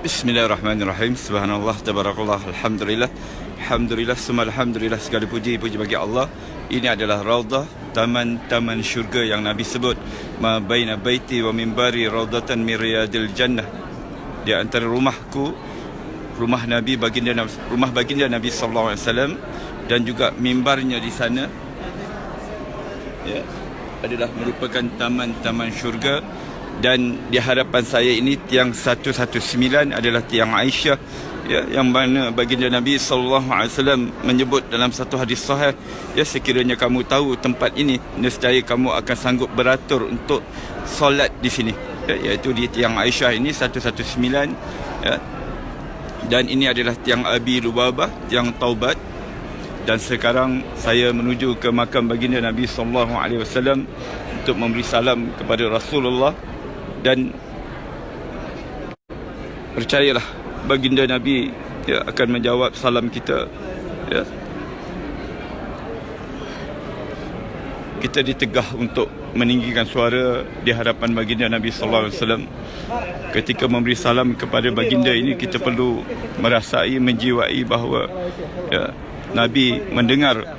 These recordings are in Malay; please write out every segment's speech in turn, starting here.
Bismillahirrahmanirrahim. Subhanallah, tabarakallah, alhamdulillah. Alhamdulillah, semua alhamdulillah, segala puji bagi Allah. Ini adalah raudah, taman-taman syurga yang Nabi sebut. Ma baina baiti wa mimbari raudatan min riyadil jannah. Di antara rumahku, rumah Nabi baginda Nabi sallallahu alaihi wasallam dan juga mimbarnya di sana, ya, adalah merupakan taman-taman syurga. Dan di hadapan saya ini tiang 119 adalah tiang Aisyah, ya, yang mana baginda Nabi SAW menyebut dalam satu hadis sahih, ya, sekiranya kamu tahu tempat ini, nescaya kamu akan sanggup beratur untuk solat di sini, ya, iaitu di tiang Aisyah ini 119, ya. Dan ini adalah tiang Abi Lubabah, tiang Taubat. Dan sekarang saya menuju ke makam baginda Nabi SAW untuk memberi salam kepada Rasulullah. Dan percayalah, baginda Nabi, ya, akan menjawab salam kita, ya. Kita ditegah untuk meninggikan suara di hadapan baginda Nabi sallallahu alaihi wasallam. Ketika memberi salam kepada baginda ini, kita perlu merasai, menjiwai bahawa, ya, Nabi mendengar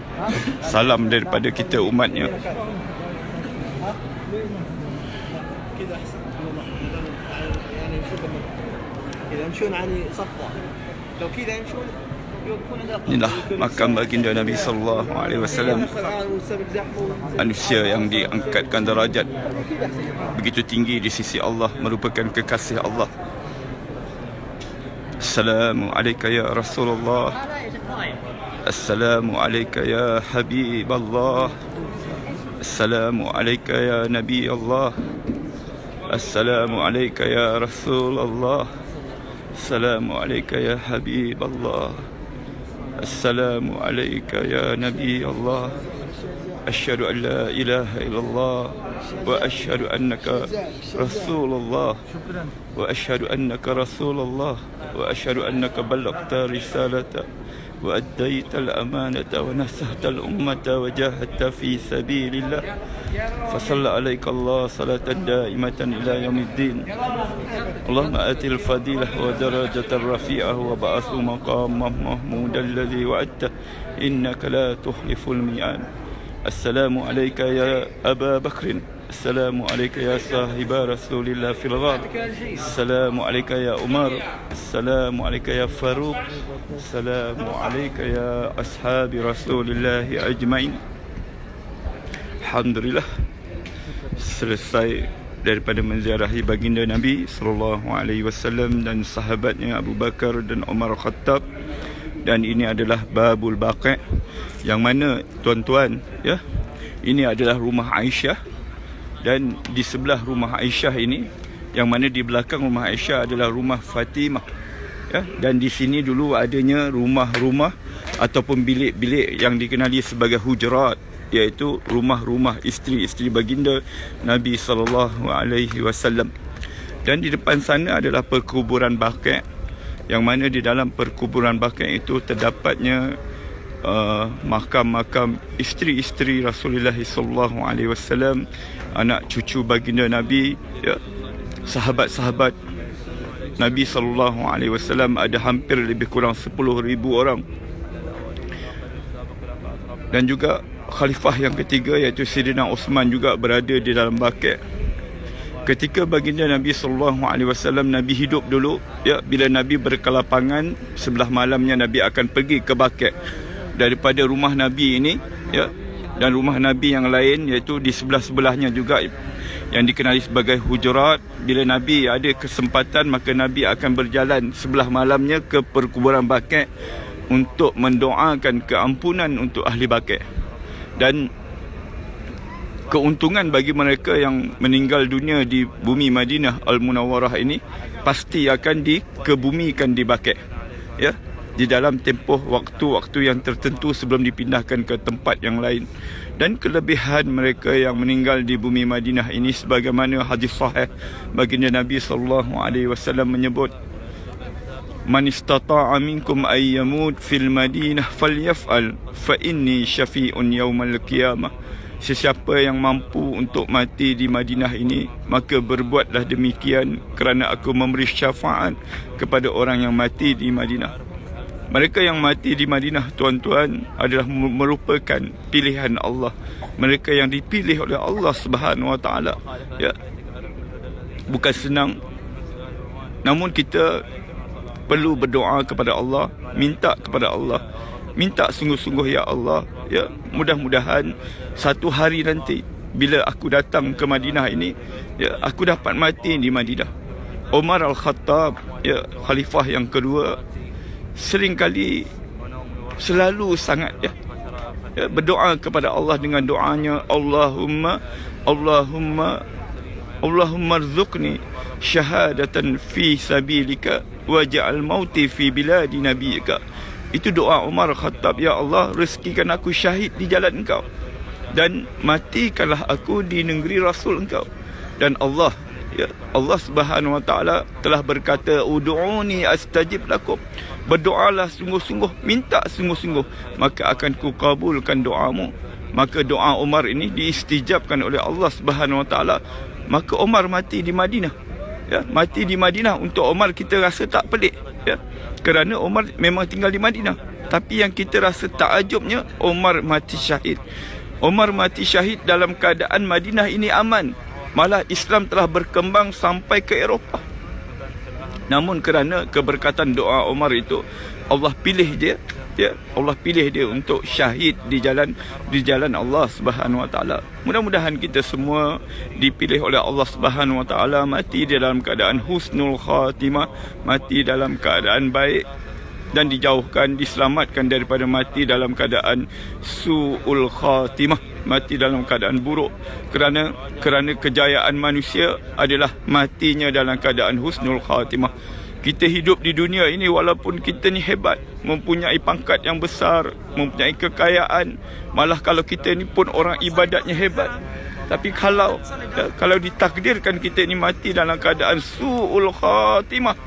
salam daripada kita umatnya. Inilah makam baginda Nabi sallallahu alaihi wasallam, manusia yang diangkatkan darajat begitu tinggi di sisi Allah, merupakan kekasih Allah. Assalamu alayka ya Rasulullah, assalamu alayka ya Habib Allah, assalamu alayka ya Nabi Allah, assalamu alayka ya Rasulullah, assalamu alayka ya Habib Allah, assalamu alayka ya Nabi Allah. Asyhadu an la ilaha illallah wa asyhadu annaka Rasulullah wa asyhadu annaka Rasulullah wa asyhadu annaka ballaghta risalata wa addaita al-amanata wa nasahta al-ummata wa jahadta fi sabilillah. Fasalla alayka Allah salatan daimatan ila yaumiddin. Allahumma atil fadilah wa darajatan rafi'ah wa ba'athu maqamah mahmudan alladhi wa'adta innaka la tuhliful mi'ad. Assalamu alayka ya Aba Bakrin, assalamu alayka ya sahiba Rasulillah fil ghar, assalamu alayka ya Umar, assalamu alayka ya Faruq, assalamu alayka ya ashabi Rasulillah ajmain. Alhamdulillah, selesai daripada menziarahi baginda Nabi sallallahu alaihi wasallam dan sahabatnya Abu Bakar dan Umar Khattab. Dan ini adalah Babul Baqi', yang mana, tuan-tuan, ya, ini adalah rumah Aisyah. Dan di sebelah rumah Aisyah ini, yang mana di belakang rumah Aisyah adalah rumah Fatimah, ya. Dan di sini dulu adanya rumah-rumah ataupun bilik-bilik yang dikenali sebagai hujurat, iaitu rumah-rumah isteri-isteri baginda Nabi SAW. Dan di depan sana adalah perkuburan Baqi', yang mana di dalam perkuburan Baqi' itu terdapatnya makam-makam isteri-isteri Rasulullah SAW, anak cucu baginda Nabi, ya, sahabat-sahabat Nabi SAW. Ada hampir lebih kurang 10,000 orang. Dan juga khalifah yang ketiga, iaitu Sayyidina Uthman, juga berada di dalam Baqi'. Ketika baginda Nabi SAW, Nabi hidup dulu, ya, bila Nabi berkelapangan, sebelah malamnya Nabi akan pergi ke Baqi'. Daripada rumah Nabi ini, ya, dan rumah Nabi yang lain, iaitu di sebelah-sebelahnya juga, yang dikenali sebagai hujurat. Bila Nabi ada kesempatan, maka Nabi akan berjalan sebelah malamnya ke perkuburan Baqi' untuk mendoakan keampunan untuk ahli Baqi'. Dan keuntungan bagi mereka yang meninggal dunia di bumi Madinah Al-Munawwarah ini pasti akan dikebumikan di Baqi', ya, di dalam tempoh waktu-waktu yang tertentu sebelum dipindahkan ke tempat yang lain. Dan kelebihan mereka yang meninggal di bumi Madinah ini, sebagaimana hadis sahih baginda Nabi SAW menyebut, man istata'a minkum ay yamut fil Madinah falyaf'al fa inni syafi'un yaumal qiyamah. Sesiapa yang mampu untuk mati di Madinah ini, maka berbuatlah demikian kerana aku memberi syafaat kepada orang yang mati di Madinah. Mereka yang mati di Madinah, tuan-tuan, adalah merupakan pilihan Allah. Mereka yang dipilih oleh Allah Subhanahu Wa Taala. Ya. Bukan senang. Namun kita perlu berdoa kepada Allah, minta kepada Allah, minta sungguh-sungguh, ya Allah, ya, mudah-mudahan satu hari nanti bila aku datang ke Madinah ini, ya, aku dapat mati di Madinah. Umar Al-Khattab, ya, khalifah yang kedua, seringkali selalu sangat berdoa kepada Allah dengan doanya, Allahumma rzuqni syahadatan fi sabilika waj'al mauti fi biladi nabiyika. Itu doa Umar Khattab, ya Allah, rezekikan aku syahid di jalan Engkau dan matikanlah aku di negeri Rasul Engkau. Dan Allah, ya, Allah Subhanahu Wa Taala telah berkata, ud'uni astajib lakum. Berdoalah sungguh-sungguh, minta sungguh-sungguh, maka akan kukabulkan doamu. Maka doa Umar ini diistijabkan oleh Allah Subhanahu Wa Taala. Maka Umar mati di Madinah. Ya, mati di Madinah. Untuk Umar kita rasa tak pelik, ya, kerana Umar memang tinggal di Madinah. Tapi yang kita rasa takjubnya, Umar mati syahid. Umar mati syahid dalam keadaan Madinah ini aman. Malah Islam telah berkembang sampai ke Eropah. Namun kerana keberkatan doa Umar itu, Allah pilih dia, ya, Allah pilih dia untuk syahid di jalan Allah Subhanahu Wa Taala. Mudah-mudahan kita semua dipilih oleh Allah Subhanahu Wa Taala mati di dalam keadaan husnul khatimah, mati dalam keadaan baik, dan dijauhkan, diselamatkan daripada mati dalam keadaan su'ul khatimah, mati dalam keadaan buruk. Kerana kejayaan manusia adalah matinya dalam keadaan husnul khatimah. Kita hidup di dunia ini walaupun kita ni hebat, mempunyai pangkat yang besar, mempunyai kekayaan, malah kalau kita ni pun orang ibadatnya hebat, tapi kalau ditakdirkan kita ni mati dalam keadaan su'ul khatimah,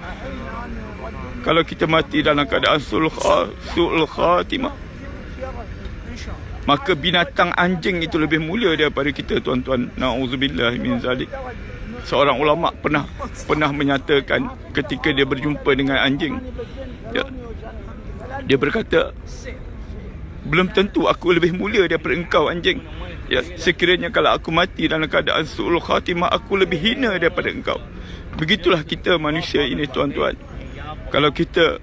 kalau kita mati dalam keadaan su'ul khatimah, maka binatang anjing itu lebih mulia daripada kita, tuan-tuan. Na'udzubillah min zalik. Seorang ulama pernah menyatakan ketika dia berjumpa dengan anjing, ya, dia berkata, belum tentu aku lebih mulia daripada engkau, anjing. Ya, sekiranya kalau aku mati dalam keadaan su'ul khatimah, aku lebih hina daripada engkau. Begitulah kita manusia ini, tuan-tuan. Kalau kita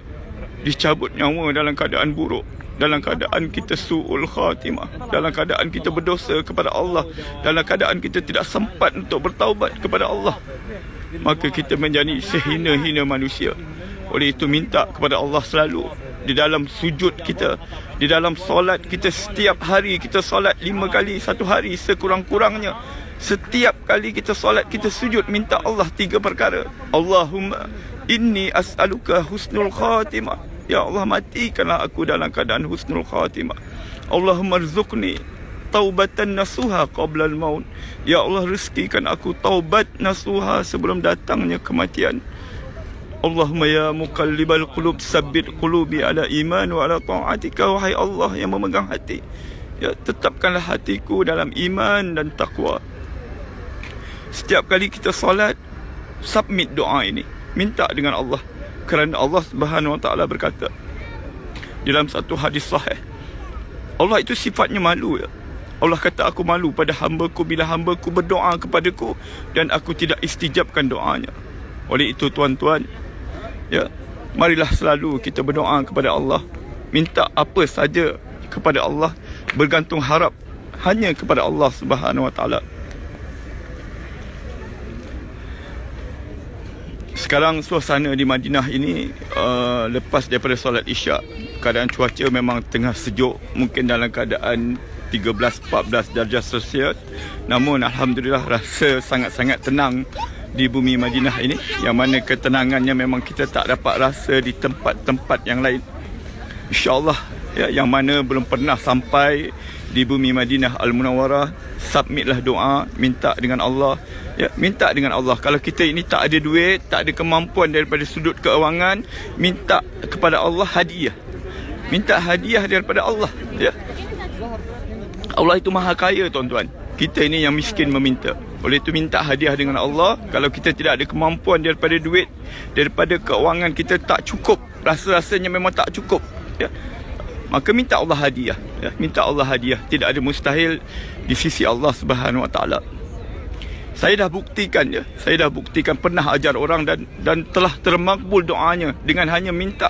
dicabut nyawa dalam keadaan buruk, dalam keadaan kita su'ul khatimah, dalam keadaan kita berdosa kepada Allah, dalam keadaan kita tidak sempat untuk bertaubat kepada Allah, maka kita menjadi sehina-hina manusia. Oleh itu minta kepada Allah selalu di dalam sujud kita, di dalam solat kita. Setiap hari kita solat 5 kali satu hari sekurang-kurangnya. Setiap kali kita solat, kita sujud, minta Allah 3 perkara. Allahumma inni as'aluka husnul khatimah. Ya Allah, matikanlah aku dalam keadaan husnul khatimah. Allahumma rzuqni taubatan nasuha qabla al-maut. Ya Allah, rezekikan aku taubat nasuha sebelum datangnya kematian. Allahumma ya muqallibal qulub sabbit qulubi ala iman wa ala ta'atika. Wahai Allah yang memegang hati, ya, tetapkanlah hatiku dalam iman dan taqwa. Setiap kali kita solat, submit doa ini, minta dengan Allah. Kerana Allah Subhanahu Wa Taala berkata dalam satu hadis sahih, Allah itu sifatnya malu, ya. Allah kata, aku malu pada hamba-Ku bila hamba-Ku berdoa kepadaku dan aku tidak istijabkan doanya. Oleh itu, tuan-tuan, ya, marilah selalu kita berdoa kepada Allah, minta apa saja kepada Allah, bergantung harap hanya kepada Allah Subhanahu Wa Taala. Sekarang suasana di Madinah ini, lepas daripada solat Isyak, keadaan cuaca memang tengah sejuk, mungkin dalam keadaan 13-14 darjah Celsius. Namun alhamdulillah, rasa sangat-sangat tenang di bumi Madinah ini, yang mana ketenangannya memang kita tak dapat rasa di tempat-tempat yang lain. InsyaAllah, ya, yang mana belum pernah sampai di bumi Madinah Al-Munawwarah, submitlah doa, minta dengan Allah, ya, minta dengan Allah. Kalau kita ini tak ada duit, tak ada kemampuan daripada sudut keuangan, minta kepada Allah hadiah, minta hadiah daripada Allah, ya. Allah itu maha kaya, tuan-tuan. Kita ini yang miskin meminta. Oleh itu minta hadiah dengan Allah. Kalau kita tidak ada kemampuan daripada duit, daripada keuangan kita tak cukup, rasa-rasanya memang tak cukup, ya, maka minta Allah hadiah, ya. Minta Allah hadiah. Tidak ada mustahil di sisi Allah Subhanahu Wa Taala. Saya dah buktikan, ya. Saya dah buktikan, pernah ajar orang dan telah termakbul doanya dengan hanya minta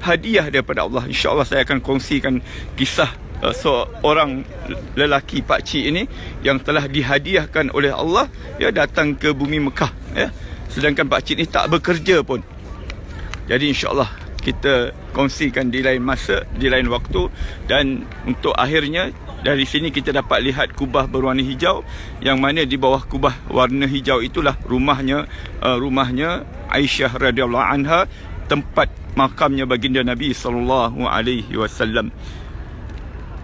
hadiah daripada Allah. InsyaAllah saya akan kongsikan kisah seorang lelaki pakcik ini yang telah dihadiahkan oleh Allah, ya, datang ke bumi Mekah, ya. Sedangkan pakcik ini tak bekerja pun. Jadi insyaAllah kita kongsikan di lain masa, di lain waktu. Dan untuk akhirnya, dari sini kita dapat lihat kubah berwarna hijau, yang mana di bawah kubah warna hijau itulah rumahnya Aisyah radhiyallahu anha, tempat makamnya baginda Nabi sallallahu alaihi wasallam.